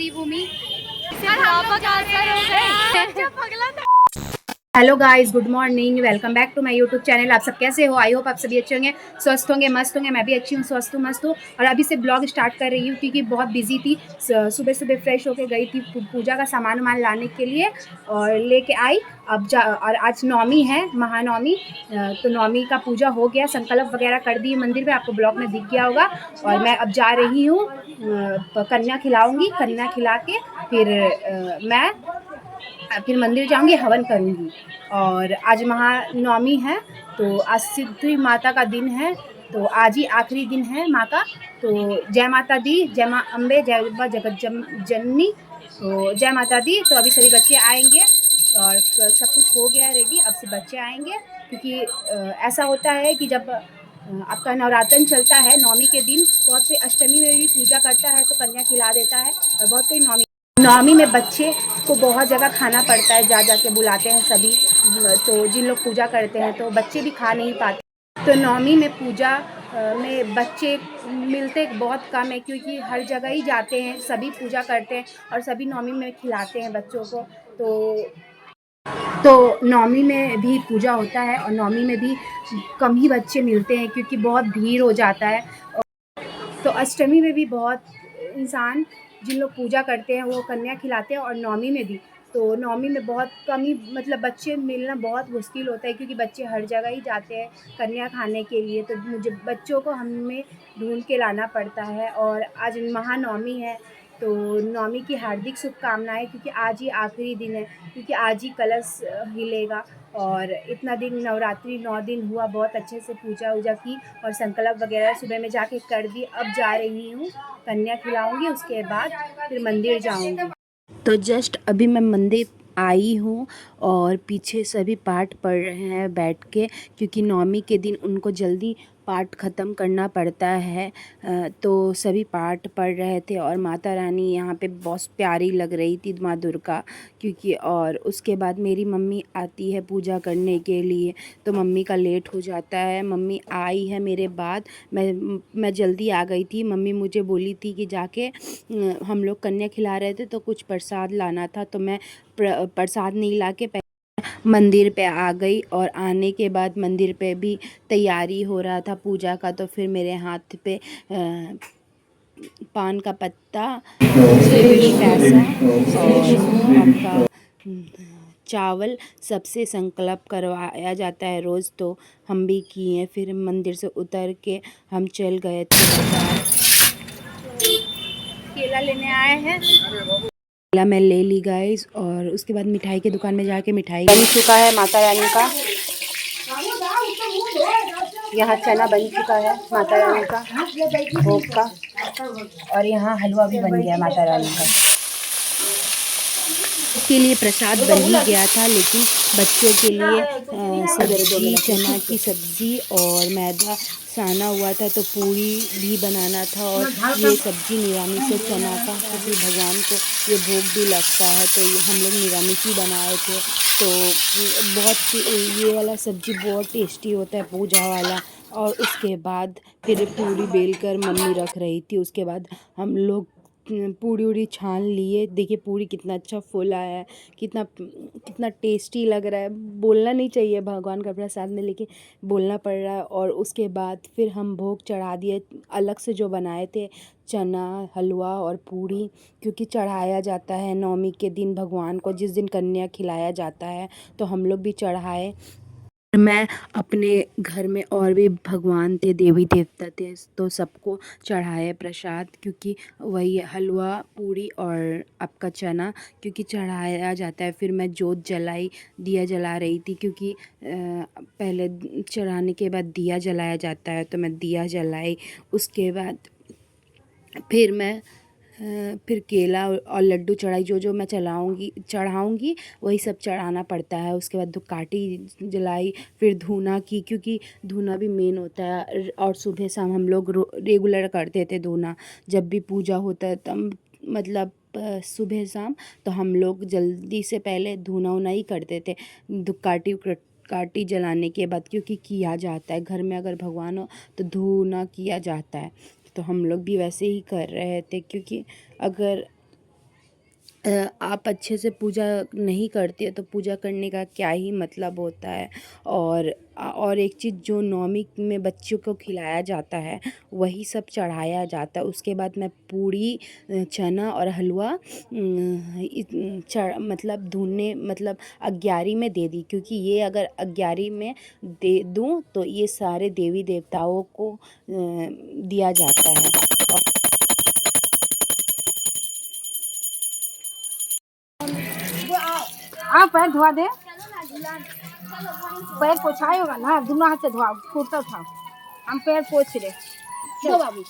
मेरी भूमि पगला। Hello guys, good morning, welcome back to my YouTube channel. आप सब कैसे हो? आई होप आप सभी अच्छे होंगे, स्वस्थ होंगे, मस्त होंगे। मैं भी अच्छी हूँ, स्वस्थ हूँ, मस्त हूँ। और अभी से ब्लॉग स्टार्ट कर रही हूँ क्योंकि बहुत बिजी थी। सुबह सुबह फ्रेश होके गई थी पूजा का सामान वामान लाने के लिए और लेके आई। और आज नवमी है, महानवमी। तो नवमी का पूजा हो गया, संकल्प वगैरह कर दी मंदिर में, आपको ब्लॉग में दिख गया होगा। और मैं अब जा रही हूँ, कन्या खिलाऊँगी। कन्या खिला के फिर मंदिर जाऊंगी, हवन करूंगी। और आज महानवमी है, तो आज सिद्धि माता का दिन है, तो आज ही आखिरी दिन है माँ का। तो जय माता दी, जय माँ अम्बे, जय अम्बा जगत जननी। तो जय माता दी। तो अभी सभी बच्चे आएंगे और सब कुछ हो गया है रेडी। अब से बच्चे आएंगे क्योंकि ऐसा होता है कि जब आपका नवरात्र चलता है, नवमी के दिन बहुत कोई अष्टमी में भी पूजा करता है तो कन्या खिला देता है। और बहुत कोई नवमी में बच्चे को बहुत जगह खाना पड़ता है, जा के बुलाते हैं सभी। तो जिन लोग पूजा करते हैं तो बच्चे भी खा नहीं पाते। तो नवमी में पूजा में बच्चे मिलते बहुत कम है क्योंकि हर जगह ही जाते हैं, सभी पूजा करते हैं और सभी नवमी में खिलाते हैं बच्चों को। तो नवमी में भी पूजा होता है और नवमी में भी कम ही बच्चे मिलते हैं क्योंकि बहुत भीड़ हो जाता है। तो अष्टमी में भी बहुत इंसान, जिन लोग पूजा करते हैं, वो कन्या खिलाते हैं। और नवमी में भी, तो नवमी में बहुत कम ही, मतलब बच्चे मिलना बहुत मुश्किल होता है क्योंकि बच्चे हर जगह ही जाते हैं कन्या खाने के लिए। तो मुझे बच्चों को हमें ढूंढ के लाना पड़ता है। और आज महानवमी है, तो नवमी की हार्दिक शुभकामनाएं क्योंकि आज ही आखिरी दिन है, क्योंकि आज ही कलश हिलेगा। और इतना दिन नवरात्रि 9 दिन हुआ, बहुत अच्छे से पूजा वूजा की और संकल्प वगैरह सुबह में जाके कर दी। अब जा रही हूँ, कन्या खिलाऊंगी, उसके बाद फिर मंदिर जाऊंगी। तो जस्ट अभी मैं मंदिर आई हूँ और पीछे सभी पाठ पढ़ रहे हैं बैठ के, क्योंकि नवमी के दिन उनको जल्दी पाठ ख़त्म करना पड़ता है। तो सभी पाठ पढ़ रहे थे और माता रानी यहाँ पे बहुत प्यारी लग रही थी, माँ दुर्गा। क्योंकि और उसके बाद मेरी मम्मी आती है पूजा करने के लिए, तो मम्मी का लेट हो जाता है। मम्मी आई है मेरे बाद, मैं जल्दी आ गई थी। मम्मी मुझे बोली थी कि जाके हम लोग कन्या खिला रहे थे तो कुछ प्रसाद लाना था, तो मैं प्रसाद नहीं ला के मंदिर पे आ गई। और आने के बाद मंदिर पे भी तैयारी हो रहा था पूजा का, तो फिर मेरे हाथ पे पान का पत्ता, पैसा और आपका चावल सबसे संकल्प करवाया जाता है रोज़, तो हम भी किए। फिर मंदिर से उतर के हम चल गए थे बाजार, केला लेने आए हैं। केला मैं ले ली गाइस, और उसके बाद मिठाई की दुकान में जाके मिठाई बन चुका है माता रानी का। यहाँ चना बन चुका है माता रानी का भोग का, और यहाँ हलवा भी बन गया माता रानी का। के लिए प्रसाद बन ही गया था, लेकिन बच्चों के लिए सब्जी, चना की सब्ज़ी और मैदा साना हुआ था, तो पूरी भी बनाना था। और ये सब्ज़ी निरामिष है चना का, क्योंकि भगवान को ये भोग भी लगता है, तो ये हम लोग निरामिष ही बनाए थे। तो ये वाला सब्ज़ी बहुत टेस्टी होता है पूजा वाला। और उसके बाद फिर पूरी बेल कर मम्मी रख रही थी, उसके बाद हम लोग पूड़ी उड़ी छान लिए। देखिए पूड़ी कितना अच्छा फूला है, कितना कितना टेस्टी लग रहा है। बोलना नहीं चाहिए भगवान का प्रसाद में, लेकिन बोलना पड़ रहा है। और उसके बाद फिर हम भोग चढ़ा दिए, अलग से जो बनाए थे चना, हलवा और पूड़ी, क्योंकि चढ़ाया जाता है नवमी के दिन भगवान को, जिस दिन कन्या खिलाया जाता है, तो हम लोग भी चढ़ाए। मैं अपने घर में और भी भगवान थे, देवी देवता थे, तो सबको चढ़ाए प्रसाद, क्योंकि वही हलवा, पूड़ी और आपका चना क्योंकि चढ़ाया जाता है। फिर मैं जोत जलाई, दिया जला रही थी, क्योंकि पहले चढ़ाने के बाद दिया जलाया जाता है, तो मैं दिया जलाई। उसके बाद फिर केला और लड्डू चढ़ाई, जो मैं चढ़ाऊँगी वही सब चढ़ाना पड़ता है। उसके बाद धूपकाठी जलाई, फिर धूना की, क्योंकि धूना भी मेन होता है। और सुबह शाम हम लोग रेगुलर करते थे धूना, जब भी पूजा होता है तब, मतलब सुबह शाम, तो हम लोग जल्दी से पहले धूना वूना ही करते थे धूपकाठी जलाने के बाद, क्योंकि किया जाता है घर में, अगर भगवान हो तो धूना किया जाता है। तो हम लोग भी वैसे ही कर रहे थे, क्योंकि अगर आप अच्छे से पूजा नहीं करते हो तो पूजा करने का क्या ही मतलब होता है। और एक चीज़ जो नवमी में बच्चों को खिलाया जाता है वही सब चढ़ाया जाता है। उसके बाद मैं पूड़ी चना और हलवा मतलब धुने मतलब 11 में दे दी, क्योंकि ये अगर 11 में दे दूँ तो ये सारे देवी देवताओं को दिया जाता है। आप पैर धोआ दे, पैर पोछाए होगा ना, दोनों हाथ से धोआ, कुर्ता था, हम पैर पोछ रहे। चलो बाबू।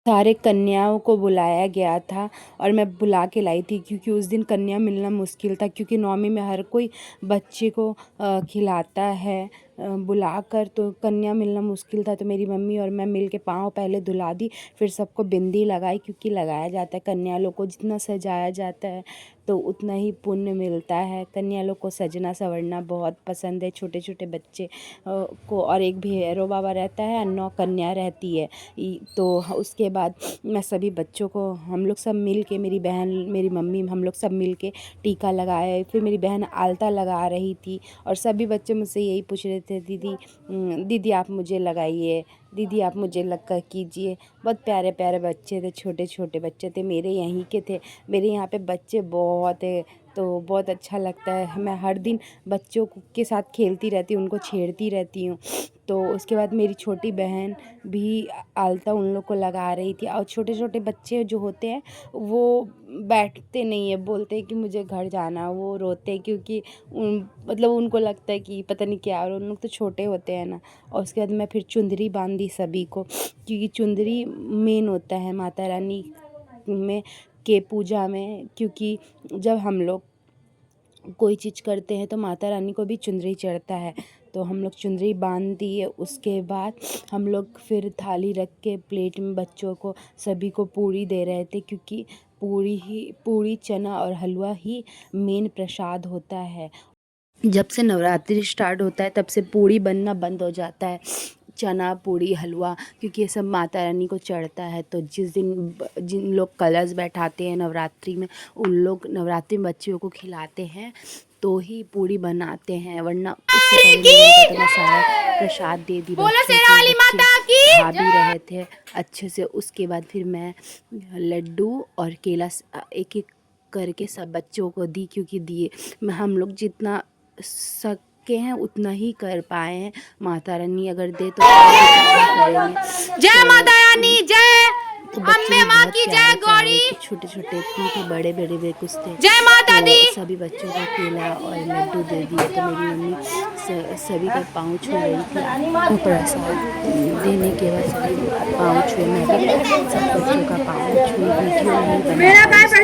सारे कन्याओं को बुलाया गया था और मैं बुला के लाई थी, क्योंकि उस दिन कन्या मिलना मुश्किल था, क्योंकि नवमी में हर कोई बच्चे को खिलाता है बुलाकर, तो कन्या मिलना मुश्किल था। तो मेरी मम्मी और मैं मिल के पाँव पहले धुला दी, फिर सबको बिंदी लगाई, क्योंकि लगाया जाता है कन्या लोग को। जितना सजाया जाता है तो उतना ही पुण्य मिलता है। कन्या लोग को सजना संवरना बहुत पसंद है, छोटे छोटे बच्चे को। और एक भैरव बाबा रहता है और 9 कन्या रहती है। तो उसके बाद मैं सभी बच्चों को, हम लोग सब मिल के, मेरी बहन मेरी मम्मी हम लोग सब मिल के टीका लगाए। फिर मेरी बहन आलता लगा रही थी और सभी बच्चे मुझसे यही पूछ रहे थे, दीदी दीदी आप मुझे लगाइए, दीदी आप मुझे लग कर कीजिए। बहुत प्यारे प्यारे बच्चे थे, छोटे छोटे बच्चे थे, मेरे यहीं के थे। मेरे यहाँ पे बच्चे बहुत है तो बहुत अच्छा लगता है। मैं हर दिन बच्चों के साथ खेलती रहती हूँ, उनको छेड़ती रहती हूँ। तो उसके बाद मेरी छोटी बहन भी आलता उन लोग को लगा रही थी। और छोटे छोटे बच्चे जो होते हैं वो बैठते नहीं है, बोलते हैं कि मुझे घर जाना। वो रोते हैं क्योंकि मतलब उनको लगता है कि पता नहीं क्या, और उन लोग तो छोटे होते हैं ना। और उसके बाद मैं फिर चुंदरी बांधी सभी को, क्योंकि चुंदरी मेन होता है माता रानी में के पूजा में। क्योंकि जब हम लोग कोई चीज़ करते हैं तो माता रानी को भी चुंदरी चढ़ता है। तो हम लोग चुंदरी बांध दिए। उसके बाद हम लोग फिर थाली रख के प्लेट में बच्चों को सभी को पूड़ी दे रहे थे, क्योंकि पूड़ी चना और हलवा ही मेन प्रसाद होता है। जब से नवरात्रि स्टार्ट होता है तब से पूड़ी बनना बंद हो जाता है, चना पूड़ी हलवा, क्योंकि ये सब माता रानी को चढ़ता है। तो जिन लोग कलश बैठाते हैं नवरात्रि में, उन लोग नवरात्रि में बच्चियों को खिलाते हैं तो ही पूड़ी बनाते हैं, वरना उससे पहले नहीं बनता। तो मैं सारा प्रसाद दे दी बच्चों को, बच्चे खा भी रहे थे अच्छे से। उसके बाद फिर मैं लड्डू और केला एक एक करके सब बच्चों को दी, क्योंकि दिए हम लोग जितना सके हैं उतना ही कर पाए हैं। माता रानी अगर दे तो करेंगे। जय माता रानी, जय अम्बे माँ की, जय गौरी। छोटे छोटे थे, बड़े बड़े भी कुछ थे। जय माता दी। तो सभी बच्चों को केला और लड्डू दे दिए। तो मेरी मम्मी सभी का पाँव छू रही थी। प्रसाद देने के बाद सभी पाँव छुए। मैं भी सब बच्चों का पाँव छुई, वीडियो नहीं बनाई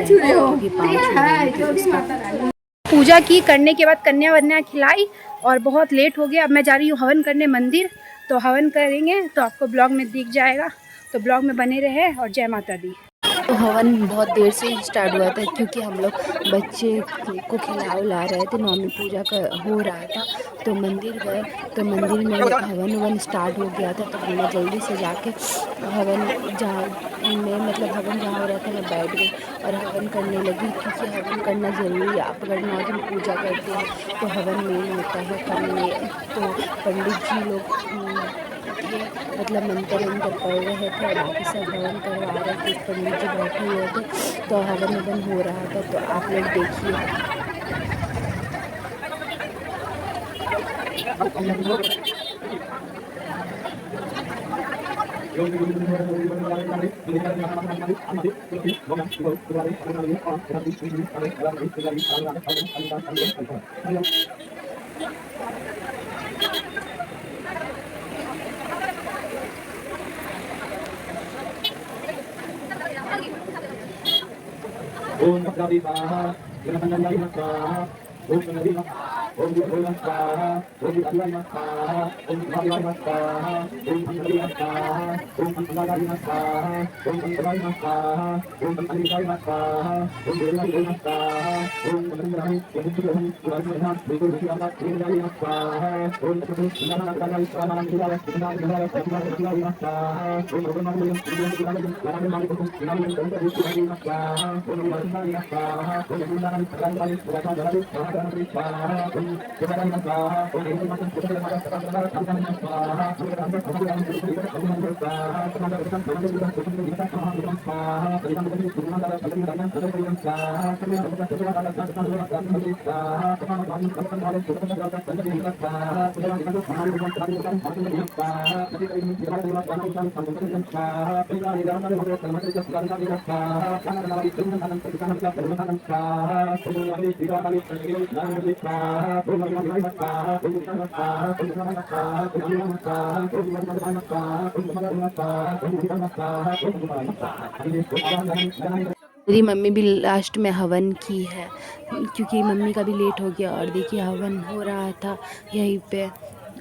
क्योंकि पाँव छू रही थी। उसका पूजा की, करने के बाद कन्या वन्या खिलाई और बहुत लेट हो गया। अब मैं जा रही हूँ हवन करने मंदिर। तो हवन करेंगे तो आपको ब्लॉग में दिख जाएगा, तो ब्लॉग में बने रहे। और जय माता दी। तो हवन बहुत देर से ही स्टार्ट हुआ था, क्योंकि हम लोग बच्चे को खिला रहे थे, नवमी पूजा का हो रहा था। तो मंदिर गए तो मंदिर में हवन स्टार्ट हो गया था। तो हमने जल्दी से जाके हवन जहाँ जहाँ हो रहा था मैं बैठ गई और हवन करने लगी, क्योंकि हवन करना ज़रूरी है। आप अगर 9 दिन पूजा करते हैं तो हवन मेन होता है करने। तो पंडित जी लोग थे, मतलब मंत्र पढ़ रहे थे और बाकी सब हवन करवा रहे थे। पंडित जी बैठे हुए थे तो हवन हो रहा था। तो आप लोग देखिए। ओम मेरी मम्मी भी लास्ट में हवन की है क्योंकि मम्मी का भी लेट हो गया। और देखिए हवन हो रहा था यहीं पे।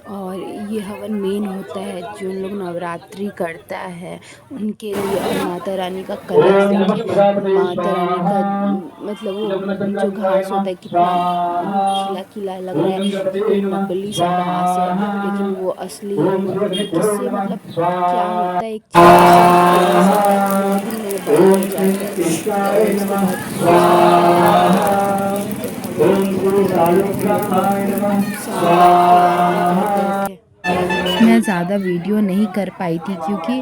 और ये हवन मेन होता है जो लोग नवरात्रि करता है उनके लिए। और माता रानी का कलश देखिए, माता रानी का मतलब वो जो घास होता है कितना खिला खिला लग रहा है कि कोई नकली सा घास है लेकिन वो असली है। इससे मतलब क्या होता है, एक चीज़ से 2 दिन में बड़ा हो जाता है और उसके बाद मैं ज़्यादा वीडियो नहीं कर पाई थी क्योंकि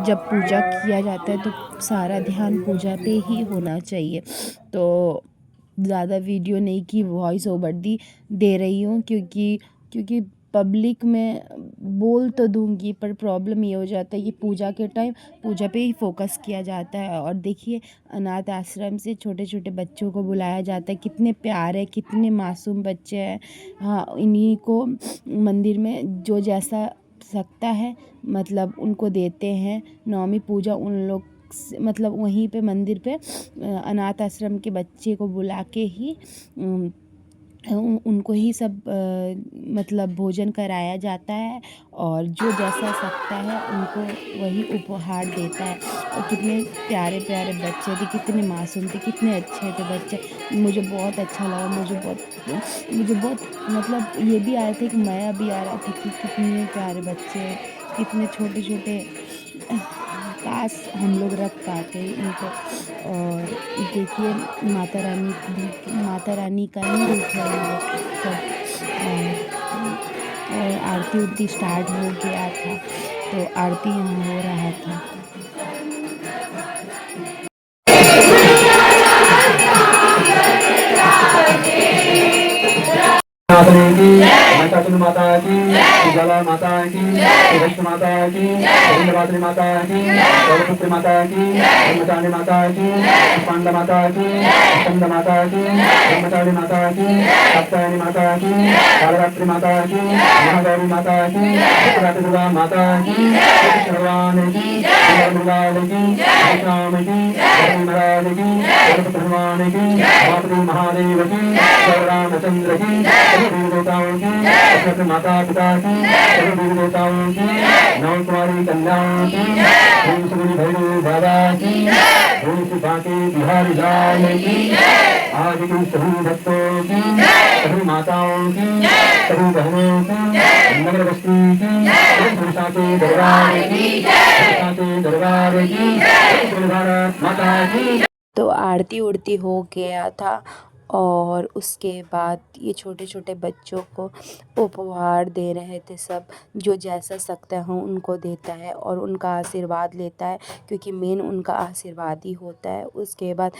जब पूजा किया जाता है तो सारा ध्यान पूजा पे ही होना चाहिए। तो ज़्यादा वीडियो नहीं की, वॉइस ओवर दे रही हूँ क्योंकि क्योंकि पब्लिक में बोल तो दूँगी पर प्रॉब्लम ये हो जाता है कि पूजा के टाइम पूजा पे ही फ़ोकस किया जाता है। और देखिए अनाथ आश्रम से छोटे छोटे बच्चों को बुलाया जाता है, कितने प्यारे कितने मासूम बच्चे हैं। हाँ, इन्हीं को मंदिर में जो जैसा सकता है मतलब उनको देते हैं। नवमी पूजा उन लोग मतलब वहीं पे मंदिर पे अनाथ आश्रम के बच्चे को बुला के ही उनको ही सब मतलब भोजन कराया जाता है। और जो जैसा सकता है उनको वही उपहार देता है। और कितने प्यारे प्यारे बच्चे थे, कितने मासूम थे, कितने अच्छे थे बच्चे। मुझे बहुत अच्छा लगा, मुझे बहुत मतलब ये भी आया था कि माया भी आ रहा था कि कितने प्यारे बच्चे हैं, कितने छोटे छोटे। काश हम लोग रख पाते इनको। और देखिए माता रानी का ही रूप है ये लोग सब। और आरती उरती स्टार्ट हो गया था तो आरती यहाँ हो रहा था। माता की, जला माता की, विष्णु माता की, इंद्रवात्री माता की, गौरपुत्री माता की, ब्रह्मचारी माता की, पांडा माता की, स्कंद माता की, ब्रह्मचारी माता की, सप्तायनी माता की, कालरात्रि माता की, महागौरी माता की, उत्तराखंड दुर्गा माता की, कृष्ण भगवान की, दुर्गा की, राम की, महाराज की, गणपति भगवान की, महादेव महादेव की, रामचंद्र की, सभी देवताओं की, अपने माता पिता की, सभी देवी देवताओं की, नौ कुमारी कन्याओं की, ओम श्री भैरव बाबा की, ओम श्री बांके बिहारी लाल की, आज की सभी भक्तों की, सभी माताओं की, सभी बहनों की, नगर बस्ती की, पुरुषा के दरबार की, पुरुषा के दरबार की, भारत माता की। तो आरती उड़ती हो गया था। और उसके बाद ये छोटे छोटे बच्चों को उपहार दे रहे थे सब। जो जैसा सकता है उनको देता है और उनका आशीर्वाद लेता है क्योंकि मेन उनका आशीर्वाद ही होता है। उसके बाद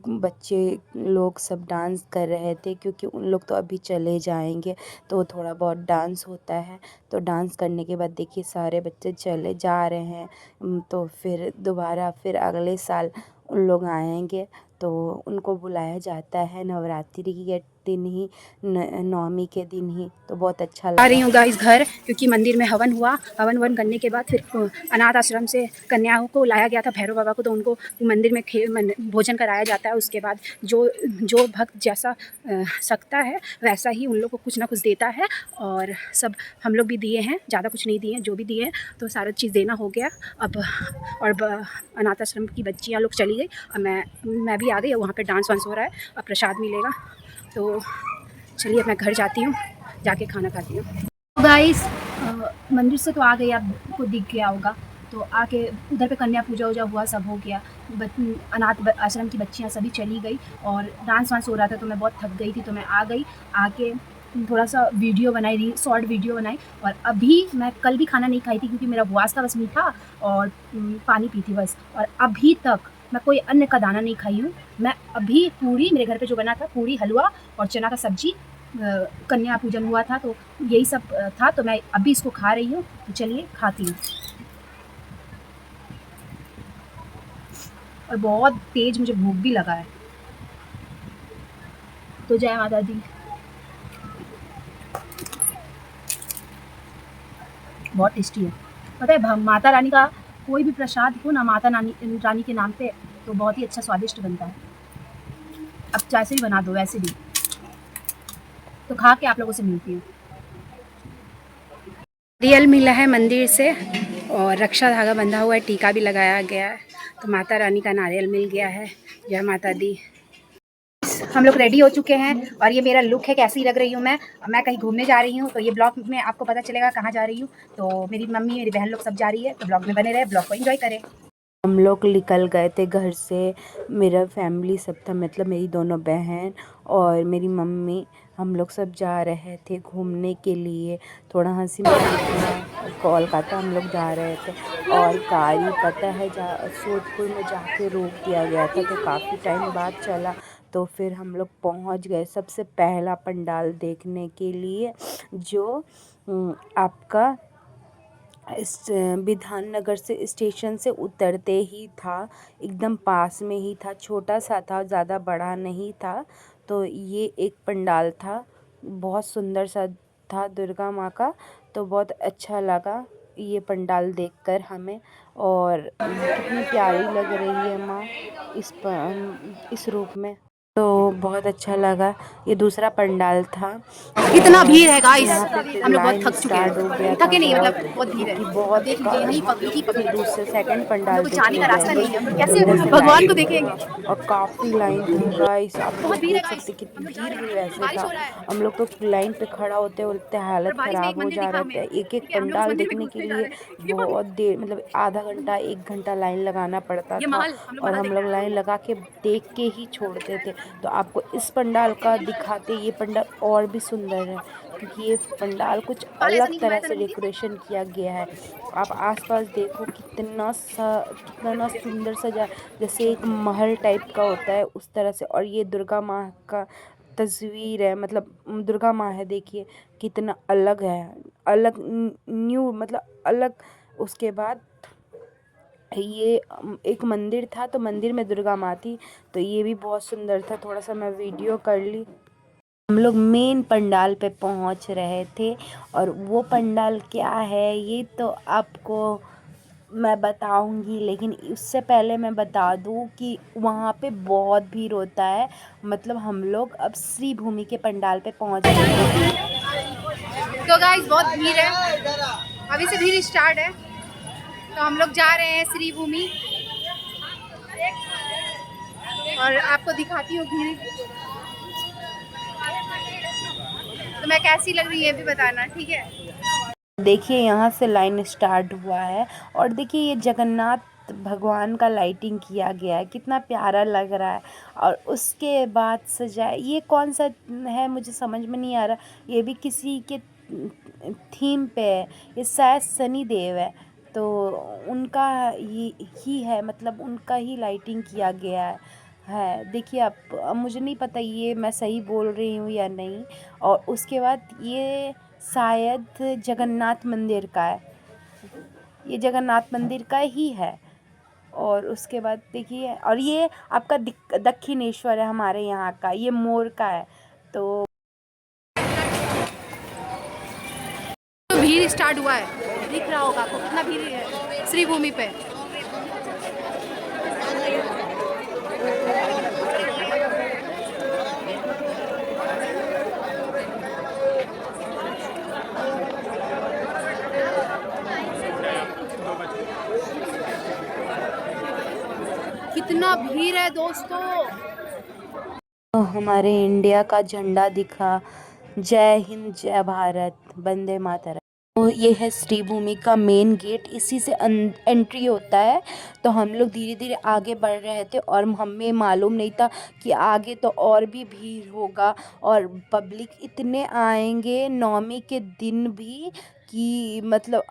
बच्चे लोग सब डांस कर रहे थे क्योंकि उन लोग तो अभी चले जाएंगे तो थोड़ा बहुत डांस होता है। तो डांस करने के बाद देखिए सारे बच्चे चले जा रहे हैं। तो फिर दोबारा फिर अगले साल उन लोग आएंगे तो उनको बुलाया जाता है नवरात्रि के दिन ही नवमी के दिन ही, तो बहुत अच्छा आ लगा। रही हूँ गाइस घर, क्योंकि मंदिर में हवन हुआ। हवन करने के बाद फिर अनाथ आश्रम से कन्याओं को लाया गया था, भैरव बाबा को, तो उनको मंदिर में भोजन कराया जाता है। उसके बाद जो भक्त जैसा सकता है वैसा ही उन लोग को कुछ ना कुछ देता है। और सब हम लोग भी दिए हैं, ज़्यादा कुछ नहीं दिए हैं, जो भी दिए हैं तो सारा चीज़ देना हो गया अब। और अनाथ आश्रम की बच्चियाँ लोग चली गई और मैं भी आ गई। वहाँ पर डांस वांस हो रहा है, अब प्रसाद मिलेगा। तो चलिए मैं घर जाती हूँ, जाके खाना खाती हूँ। गाइस मंदिर से तो आ गई, आपको दिख गया होगा। तो आके उधर पे कन्या पूजा वूजा हुआ, सब हो गया। अनाथ आश्रम की बच्चियाँ सभी चली गई और डांस वांस हो रहा था, तो मैं बहुत थक गई थी, तो मैं आ गई। आके थोड़ा सा वीडियो बनाई, शॉर्ट वीडियो बनाई। और अभी मैं कल भी खाना नहीं खाई थी, क्योंकि मेरा उपवास था, बस मीठा और पानी पी थी बस। और अभी तक मैं कोई अन्न का दाना नहीं खाई हूँ। मैं अभी पूरी, मेरे घर पे जो बना था, पूरी, हलवा और चना का सब्जी, कन्या पूजन हुआ था तो यही सब था, तो मैं अभी इसको खा रही हूँ। तो चलिए खाती हूँ। और बहुत तेज मुझे भूख भी लगा है, तो जय माता दी। बहुत टेस्टी है। पता है माता रानी का कोई भी प्रसाद हो ना, माता रानी के नाम पे, तो बहुत ही अच्छा स्वादिष्ट बनता है। अब जैसे भी बना दो वैसे भी। तो खा के आप लोगों से मिलती हूँ। नारियल मिला है मंदिर से और रक्षा धागा बंधा हुआ है, टीका भी लगाया गया है। तो माता रानी का नारियल मिल गया है। जय माता दी। हम लोग रेडी हो चुके हैं और ये मेरा लुक है, कैसी लग रही हूँ मैं कहीं घूमने जा रही हूँ। तो ये ब्लॉग में आपको पता चलेगा कहाँ जा रही हूँ। तो मेरी मम्मी, मेरी बहन लोग सब जा रही है, तो ब्लॉग में बने रहे, ब्लॉग को एंजॉय करें। हम लोग निकल गए थे घर से, मेरा फैमिली सब था, मतलब मेरी दोनों बहन और मेरी मम्मी, हम लोग सब जा रहे थे घूमने के लिए। थोड़ा हंसी मजाक, कोलकाता हम लोग जा रहे थे। और गाड़ी पता है सोदपुर में जाके रोक दिया गया था, तो काफ़ी टाइम बाद चला। तो फिर हम लोग पहुंच गए सबसे पहला पंडाल देखने के लिए, जो आपका इस विधाननगर से स्टेशन से उतरते ही था, एकदम पास में ही था, छोटा सा था, ज़्यादा बड़ा नहीं था। तो ये एक पंडाल था, बहुत सुंदर सा था दुर्गा माँ का, तो बहुत अच्छा लगा ये पंडाल देखकर हमें। और कितनी प्यारी लग रही है माँ इस रूप में, तो बहुत अच्छा लगा। ये दूसरा पंडाल था। इतना भीड़ है गाइस, यहाँ पे फिर हम लोग बहुत लाइन थक चुके स्टार्ट हो हैं। गया था, थके नहीं, मतलब बहुत भीड़ है। क्योंकि बहुत देख लीजिए, यही पब्लिक ही फिर पब्लिक। दूसरे सेकंड हम लोग पंडाल को जाने देखने का रास्ता गए, नहीं है, हम लोग तो कैसे इधर से भगवान को लाइन देखेंगे। और काफ़ी लाइन था गाइस, आप बहुत लोग भीड़ है देख गाइस, सकते कितनी हम लोग जा भीड़ रहे भी हैं, वैसे बारिश था। हो रहा है। हम लोग तो लाइन पे खड़ा होते होते और हालत बारिश में एक ख़राब हो मंदिर जा दिखा रहा हमें, था। एक ठीक है, हम लोग उस पंडाल मंदिर में देखने के घुसने जा लिए रहे हैं। ये बहुत देर, मतलब आधा घंटा 1 घंटा लाइन लगाना पड़ता ये था, महल, हम लोग और महल हम देख लोग रहे लाइन लगा के देख के ही छोड़ते थे। तो आपको इस पंडाल का दिखाते, ये पंडाल और भी सुंदर है, क्योंकि ये पंडाल कुछ हैं। ऐसा अलग नहीं तरह घुमाया था से ना दीदी। डेकोरेशन किया गया है। आप आसपास देखो कितना सुंदर सजा, जैसे एक महल टाइप का होता है उस तरह से। और ये दुर्गा माँ का तस्वीर है, मतलब दुर्गा माँ है, देखिए कितना अलग है, अलग न्यू, मतलब अलग। उसके बाद ये एक मंदिर था, तो मंदिर में दुर्गा माँ थी, तो ये भी बहुत सुंदर था। थोड़ा सा मैं वीडियो कर ली। हम लोग मेन पंडाल पे पहुंच रहे थे, और वो पंडाल क्या है ये तो आपको मैं बताऊंगी, लेकिन उससे पहले मैं बता दूं कि वहाँ पे बहुत भीड़ होता है। मतलब हम लोग अब श्री भूमि के पंडाल पे पहुंच गए हैं। तो गाइस बहुत भीड़ है, अभी से भीड़ स्टार्ट है। तो हम लोग जा रहे हैं श्री भूमि, और आपको दिखाती हूँ भीड़। तो मैं कैसी लग रही है ये भी बताना, ठीक है। देखिए यहाँ से लाइन स्टार्ट हुआ है, और देखिए ये जगन्नाथ भगवान का लाइटिंग किया गया है, कितना प्यारा लग रहा है। और उसके बाद सजाए, ये कौन सा है मुझे समझ में नहीं आ रहा, ये भी किसी के थीम पे है, ये शायद शनि देव है, तो उनका ही है, मतलब उनका ही लाइटिंग किया गया है। देखिए आप, अब मुझे नहीं पता ये मैं सही बोल रही हूँ या नहीं। और उसके बाद ये शायद जगन्नाथ मंदिर का है, ये जगन्नाथ मंदिर का ही है। और उसके बाद देखिए, और ये आपका दक्षिणेश्वर है हमारे यहाँ का, ये मोर का है। तो भीड़ स्टार्ट हुआ है, दिख रहा होगा आपको कितना भीड़ है श्री भूमि पे। कितना भीड़ है दोस्तों। हमारे इंडिया का झंडा दिखा, जय हिंद जय भारत, वंदे मातरम। तो ये है श्री भूमि का मेन गेट, इसी से एंट्री होता है। तो हम लोग धीरे धीरे आगे बढ़ रहे थे और हमें मालूम नहीं था कि आगे तो और भी भीड़ होगा और पब्लिक इतने आएंगे नवमी के दिन भी कि मतलब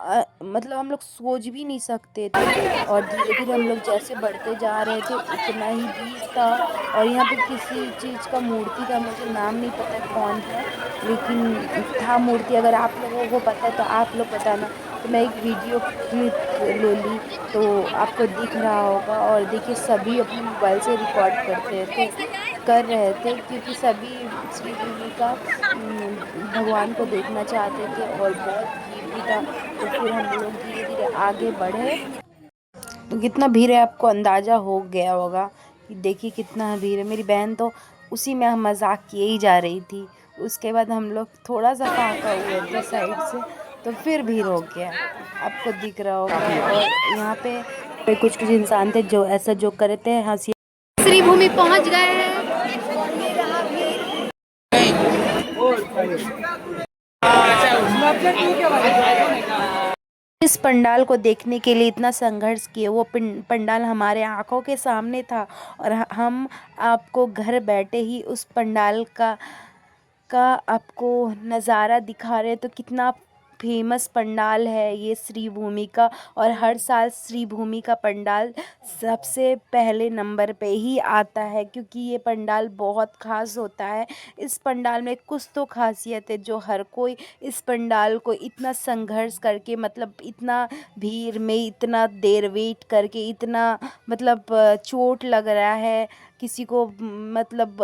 हम लोग सोच भी नहीं सकते थे। और धीरे धीरे हम लोग जैसे बढ़ते जा रहे थे उतना ही भीड़ था। और यहाँ पे किसी चीज़ का मूर्ति था, मुझे नाम नहीं पता कौन है, लेकिन था मूर्ति। अगर आप लोगों को पता है तो आप लोग बताना। तो मैं एक वीडियो क्लिप ले ली तो आपको दिख रहा होगा। और देखिए सभी अपने मोबाइल से रिकॉर्ड कर रहे थे क्योंकि सभी श्री भूमि का भगवान को देखना चाहते थे और बहुत भीड़ भी था। तो फिर हम लोग धीरे धीरे आगे बढ़े। तो कितना भीड़ है आपको अंदाज़ा हो गया होगा कि देखिए कितना भीड़ है। मेरी बहन तो उसी में हम मजाक किए ही जा रही थी। उसके बाद हम लोग थोड़ा सा फाका हुए थे साइड से, तो फिर भीड़ हो गया, आपको दिख रहा होगा। और यहाँ पे कुछ इंसान थे जो ऐसा जो कर रहे थे, हंसी। श्री भूमि पहुंच गए हैं। इस पंडाल को देखने के लिए इतना संघर्ष किए, वो पंडाल हमारे आंखों के सामने था और हम आपको घर बैठे ही उस पंडाल का आपको नज़ारा दिखा रहे। तो कितना फेमस पंडाल है ये श्री भूमि का। और हर साल श्री भूमि का पंडाल सबसे पहले नंबर पे ही आता है क्योंकि ये पंडाल बहुत ख़ास होता है। इस पंडाल में कुछ तो खासियत है जो हर कोई इस पंडाल को इतना संघर्ष करके, मतलब इतना भीड़ में इतना देर वेट करके, इतना मतलब चोट लग रहा है, किसी को मतलब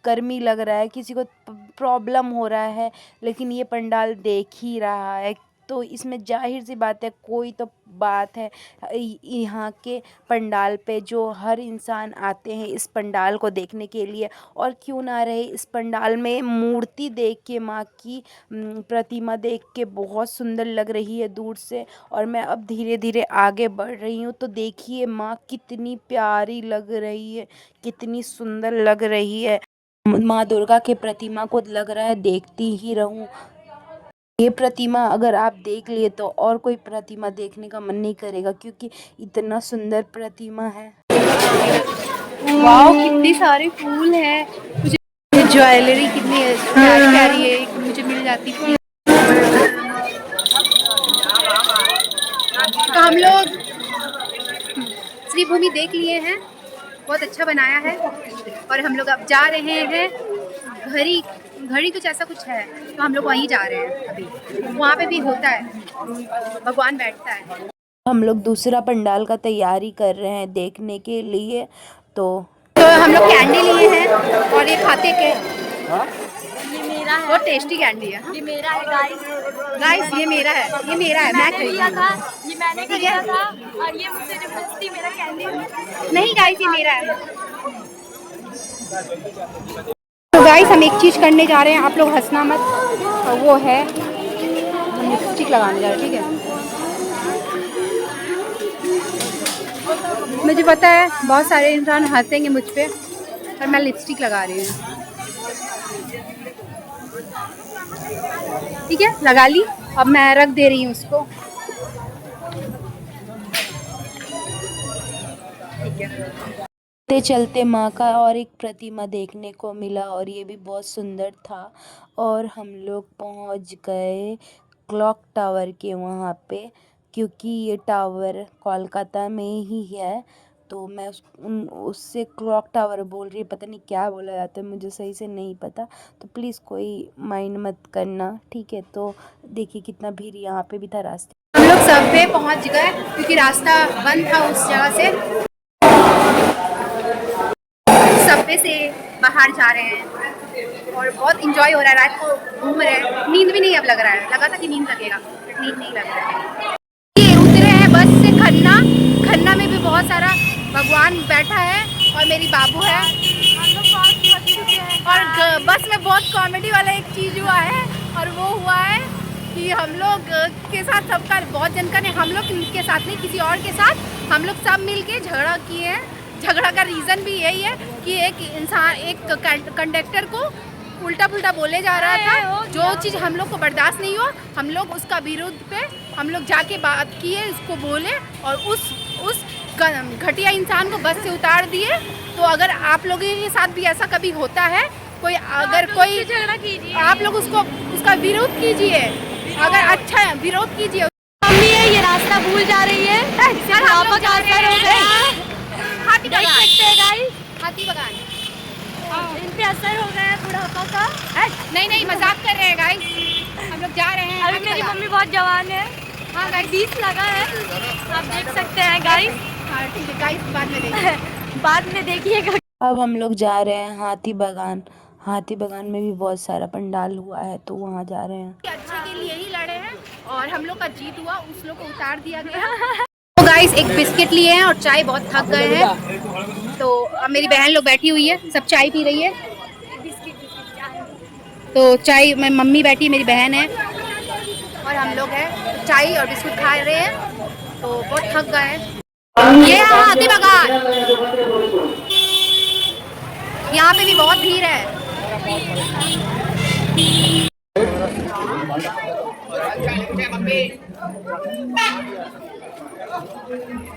गर्मी लग रहा है, किसी को प्रॉब्लम हो रहा है, लेकिन ये पंडाल देख ही रहा है। तो इसमें जाहिर सी बात है कोई तो बात है। यहाँ के पंडाल पे जो हर इंसान आते हैं इस पंडाल को देखने के लिए, और क्यों ना रहे। इस पंडाल में मूर्ति देख के, माँ की प्रतिमा देख के बहुत सुंदर लग रही है दूर से। और मैं अब धीरे धीरे आगे बढ़ रही हूँ तो देखिए माँ कितनी प्यारी लग रही है, कितनी सुंदर लग रही है। माँ दुर्गा के प्रतिमा को लग रहा है देखती ही रहूं। ये प्रतिमा अगर आप देख लिए तो और कोई प्रतिमा देखने का मन नहीं करेगा क्योंकि इतना सुंदर प्रतिमा है। वाओ कितने सारे फूल हैं। मुझे ज्वेलरी कितनी प्यारी प्यारी है, मुझे मिल जाती थी। तो हम लोग श्री भूमि देख लिए हैं, बहुत अच्छा बनाया है। और हम लोग अब जा रहे हैं घड़ी कुछ ऐसा कुछ है, तो हम लोग वहीं जा रहे हैं अभी। वहाँ पे भी होता है, भगवान बैठता है। हम लोग दूसरा पंडाल का तैयारी कर रहे हैं देखने के लिए। तो हम लोग कैंडी लिए हैं और ये खाते के बहुत टेस्टी कैंडी है। ये मेरा है गाइस ये मेरा है, ये मेरा है, मैं खरीदा था, ये मैंने खरीदा था और ये मुझसे जबरदस्ती मेरा कैंडी नहीं गाइस ये मेरा है। तो गाइस हम एक चीज़ करने जा रहे हैं, आप लोग हंसना मत। और वो है हम लिपस्टिक लगाने जा रहे हैं, ठीक है। मुझे पता है बहुत सारे इंसान हंसेंगे मुझ पे, पर मैं लिपस्टिक लगा रही हूँ, ठीक है। लगा ली, अब मैं रख दे रही हूँ उसको, ठीक है। चलते माँ का और एक प्रतिमा देखने को मिला और ये भी बहुत सुंदर था। और हम लोग पहुँच गए क्लॉक टावर के वहाँ पे, क्योंकि ये टावर कोलकाता में ही है। तो मैं उससे क्लॉक टावर बोल रही, पता नहीं क्या बोला जाता है, मुझे सही से नहीं पता, तो प्लीज़ कोई माइंड मत करना, ठीक है। तो देखिए कितना भीड़ यहाँ पे भी था रास्ते। हम लोग सबवे पहुँच गए क्योंकि रास्ता बंद था उस जगह से। सब ढाबे से बाहर जा रहे हैं और बहुत इंजॉय हो रहा है, रात को घूम रहे हैं। नींद भी नहीं अब लग रहा है, लगा था कि नींद लगेगा बट नींद नहीं लग रहा है। ये उतरे हैं बस से खन्ना। खन्ना में भी बहुत सारा भगवान बैठा है और मेरी बाबू है। हम लोग बहुत थक चुके हैं और बस में बहुत कॉमेडी वाला एक चीज़ हुआ है और वो हुआ है कि हम लोग के साथ सबका बहुत जन का नहीं, हम लोग के साथ नहीं किसी और के साथ हम लोग सब मिल के झगड़ा किए हैं। झगड़ा का रीज़न भी यही है कि एक कंडक्टर को उल्टा पुल्टा बोले जा रहा था। जो चीज़ हम लोग को बर्दाश्त नहीं हुआ, हम लोग उसका विरोध पे हम लोग जाके बात किए, उसको बोले और उस घटिया इंसान को बस से उतार दिए। तो अगर आप लोगों के साथ भी ऐसा कभी होता है, कोई अगर कोई झगड़ा कीजिए, आप लोग उसका विरोध कीजिए, अगर अच्छा विरोध कीजिए। मम्मी है ये रास्ता भूल जा रही है, बुढ़ापा का असर हो गया है। हाथी देख सकते हैं गाइस, हाथी बगान इन पे असर हो गया है बुढ़ापा का। नहीं मजाक कर रहे हैं गाइस, हम लोग जा रहे हैं। अभी मेरी मम्मी बहुत जवान है। हाँ गाइस 20 लगा है, आप देख सकते हैं गाइस। हाँ ठीक है गाइस, बाद में देखिए। बाद में देखिएगा। अब हम लोग जा रहे हैं हाथी बगान। हाथी बगान में भी बहुत सारा पंडाल हुआ है तो वहाँ जा रहे हैं। अच्छे के लिए ही लड़े हैं और हम लोग का जीत हुआ, उस लोग को उतार दिया गया। तो गाइस एक बिस्किट लिए हैं और चाय, बहुत थक गए हैं। तो अब मेरी बहन लोग बैठी हुई है, सब चाय पी रही है। तो चाय में मम्मी बैठी है, मेरी बहन है और हम लोग हैं चाय और बिस्कुट खा रहे हैं। तो बहुत थक गए हैं। ये है हाथी बगान, यहाँ पे भी बहुत भीड़ है।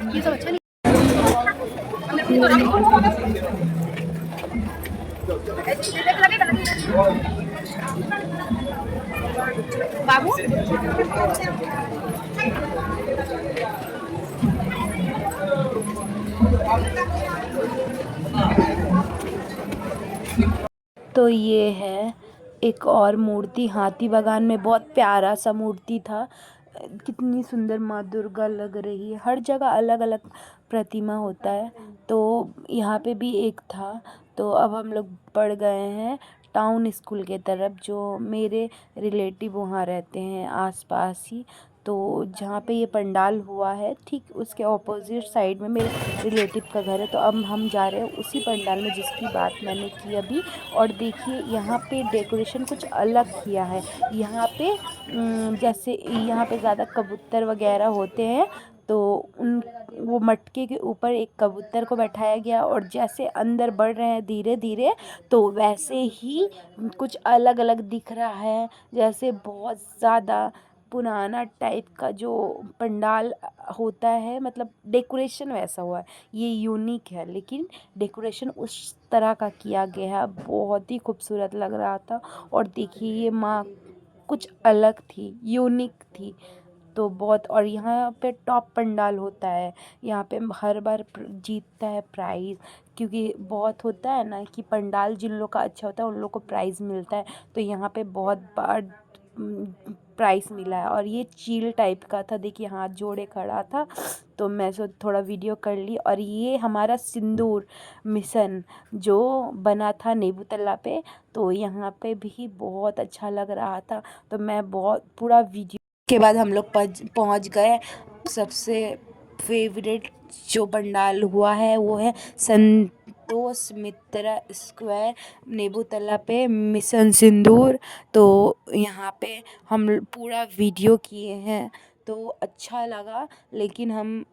ये सब अच्छा नहीं। बाबू तो ये है एक और मूर्ति हाथी बगान में, बहुत प्यारा सा मूर्ति था। कितनी सुंदर माँ दुर्गा लग रही है। हर जगह अलग अलग प्रतिमा होता है, तो यहाँ पे भी एक था। तो अब हम लोग बढ़ गए हैं टाउन स्कूल के तरफ, जो मेरे रिलेटिव वहाँ रहते हैं आसपास ही। तो जहाँ पे ये पंडाल हुआ है ठीक उसके ऑपोजिट साइड में मेरे रिलेटिव का घर है। तो अब हम जा रहे हैं उसी पंडाल में जिसकी बात मैंने की अभी। और देखिए यहाँ पे डेकोरेशन कुछ अलग किया है। यहाँ पे जैसे यहाँ पे ज़्यादा कबूतर वगैरह होते हैं, तो वो मटके के ऊपर एक कबूतर को बैठाया गया और जैसे अंदर बढ़ रहे हैं धीरे धीरे, तो वैसे ही कुछ अलग अलग दिख रहा है। जैसे बहुत ज़्यादा पुराना टाइप का जो पंडाल होता है, मतलब डेकोरेशन वैसा हुआ है। ये यूनिक है, लेकिन डेकोरेशन उस तरह का किया गया है, बहुत ही खूबसूरत लग रहा था। और देखिए ये माँ कुछ अलग थी, यूनिक थी। तो बहुत, और यहाँ पे टॉप पंडाल होता है, यहाँ पे हर बार जीतता है प्राइज़। क्योंकि बहुत होता है ना कि पंडाल जिन लोग का अच्छा होता है उन लोग को प्राइज़ मिलता है। तो यहाँ पे बहुत बार प्राइज़ मिला है। और ये चील टाइप का था, देखिए हाथ जोड़े खड़ा था, तो मैं थोड़ा वीडियो कर ली। और ये हमारा सिंदूर मिशन जो बना था नींबू तल्ला पे, तो यहाँ पे भी बहुत अच्छा लग रहा था। तो मैं बहुत पूरा वीडियो के बाद हम लोग पहुँच गए सबसे फेवरेट जो पंडाल हुआ है, वो है संतोष मित्रा स्क्वायर नींबू तल्ला पे मिशन सिंदूर। तो यहाँ पे हम पूरा वीडियो किए हैं, तो अच्छा लगा। लेकिन हम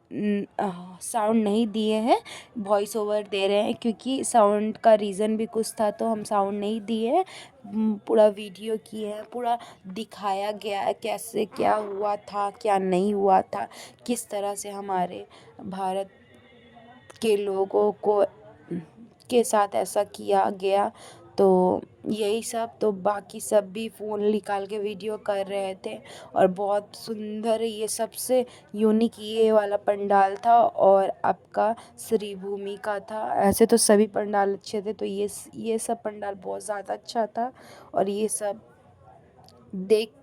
साउंड नहीं दिए हैं, वॉइस ओवर दे रहे हैं, क्योंकि साउंड का रीज़न भी कुछ था, तो हम साउंड नहीं दिए हैं। पूरा वीडियो किए हैं, पूरा दिखाया गया है कैसे क्या हुआ था, क्या नहीं हुआ था, किस तरह से हमारे भारत के लोगों को के साथ ऐसा किया गया। तो यही सब, तो बाकी सब भी फ़ोन निकाल के वीडियो कर रहे थे। और बहुत सुंदर, ये सबसे यूनिक ये वाला पंडाल था। और आपका श्री भूमि का था। ऐसे तो सभी पंडाल अच्छे थे, तो ये सब पंडाल बहुत ज़्यादा अच्छा था। और ये सब देख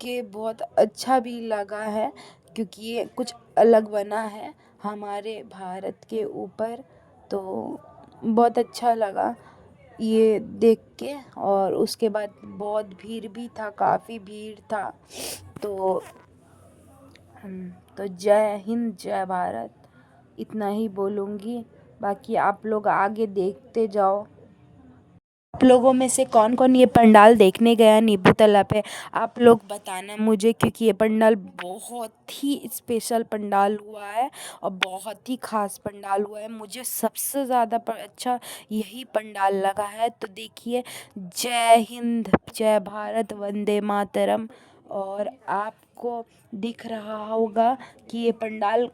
के बहुत अच्छा भी लगा है, क्योंकि ये कुछ अलग बना है हमारे भारत के ऊपर। तो बहुत अच्छा लगा ये देख के। और उसके बाद बहुत भीड़ भी था, काफ़ी भीड़ था। तो तो जय हिंद, जय भारत, इतना ही बोलूँगी। बाकी आप लोग आगे देखते जाओ। आप लोगों में से कौन कौन ये पंडाल देखने गया नींबू तालाब पे, आप लोग बताना मुझे, क्योंकि ये पंडाल बहुत ही स्पेशल पंडाल हुआ है और बहुत ही खास पंडाल हुआ है। मुझे सबसे ज़्यादा अच्छा यही पंडाल लगा है। तो देखिए, जय हिंद, जय भारत, वंदे मातरम। और आपको दिख रहा होगा कि ये पंडाल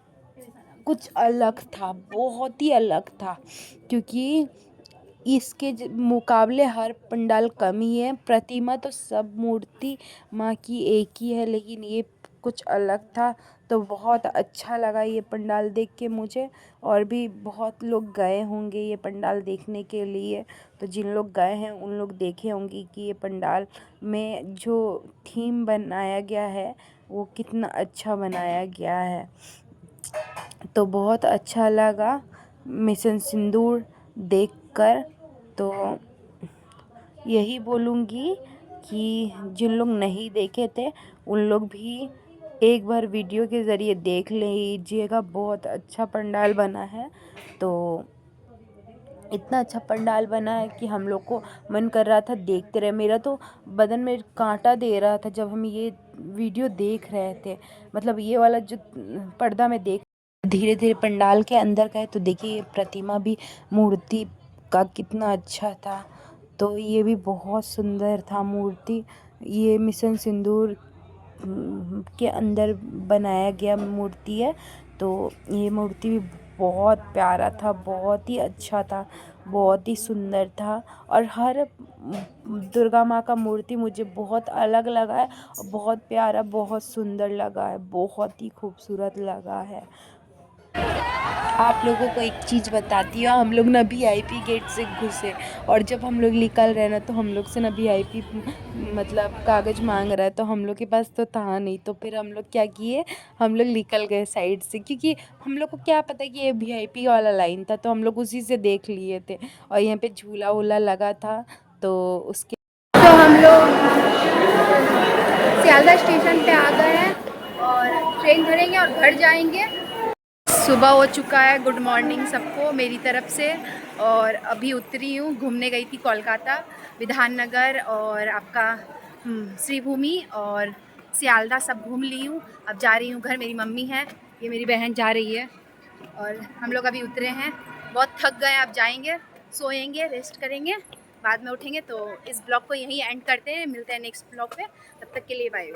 कुछ अलग था, बहुत ही अलग था, क्योंकि इसके मुकाबले हर पंडाल कम ही है। प्रतिमा तो सब, मूर्ति माँ की एक ही है, लेकिन ये कुछ अलग था। तो बहुत अच्छा लगा ये पंडाल देख के मुझे। और भी बहुत लोग गए होंगे ये पंडाल देखने के लिए। तो जिन लोग गए हैं उन लोग देखे होंगे कि ये पंडाल में जो थीम बनाया गया है वो कितना अच्छा बनाया गया है। तो बहुत अच्छा लगा मिशन सिंदूर देखकर। तो यही बोलूँगी कि जिन लोग नहीं देखे थे उन लोग भी एक बार वीडियो के ज़रिए देख लीजिएगा। बहुत अच्छा पंडाल बना है। तो इतना अच्छा पंडाल बना है कि हम लोग को मन कर रहा था देखते रहे। मेरा तो बदन में कांटा दे रहा था जब हम ये वीडियो देख रहे थे। मतलब ये वाला जो पर्दा में देख, धीरे धीरे पंडाल के अंदर गए तो देखिए ये प्रतिमा भी, मूर्ति का कितना अच्छा था। तो ये भी बहुत सुंदर था मूर्ति। ये मिशन सिंदूर के अंदर बनाया गया मूर्ति है। तो ये मूर्ति भी बहुत प्यारा था, बहुत ही अच्छा था, बहुत ही सुंदर था। और हर दुर्गा माँ का मूर्ति मुझे बहुत अलग लगा है, बहुत प्यारा, बहुत सुंदर लगा है, बहुत ही खूबसूरत लगा है। आप लोगों को एक चीज़ बताती हूँ, हम लोग ना VIP गेट से घुसे और जब हम लोग निकल रहे ना तो हम लोग से ना VIP मतलब कागज़ मांग रहा है। तो हम लोग के पास तो था नहीं। तो फिर हम लोग क्या किए, हम लोग निकल गए साइड से, क्योंकि हम लोग को क्या पता कि ये VIP वाला लाइन था। तो हम लोग उसी से देख लिए थे। और यहाँ पे झूला वूला लगा था। तो उसके तो हम लोग सियालदह स्टेशन पे आ गए हैं और ट्रेन धरेंगे और घर जाएंगे। सुबह हो चुका है। गुड मॉर्निंग सबको मेरी तरफ से। और अभी उतरी हूँ, घूमने गई थी कोलकाता, विधान नगर और आपका श्रीभूमि और सियालदह सब घूम ली हूँ। अब जा रही हूँ घर। मेरी मम्मी है, ये मेरी बहन जा रही है और हम लोग अभी उतरे हैं। बहुत थक गए, अब जाएंगे, सोएंगे, रेस्ट करेंगे, बाद में उठेंगे। तो इस ब्लॉग को यहीं एंड करते हैं, मिलते हैं नेक्स्ट ब्लॉग पे। तब तक के लिए बाय।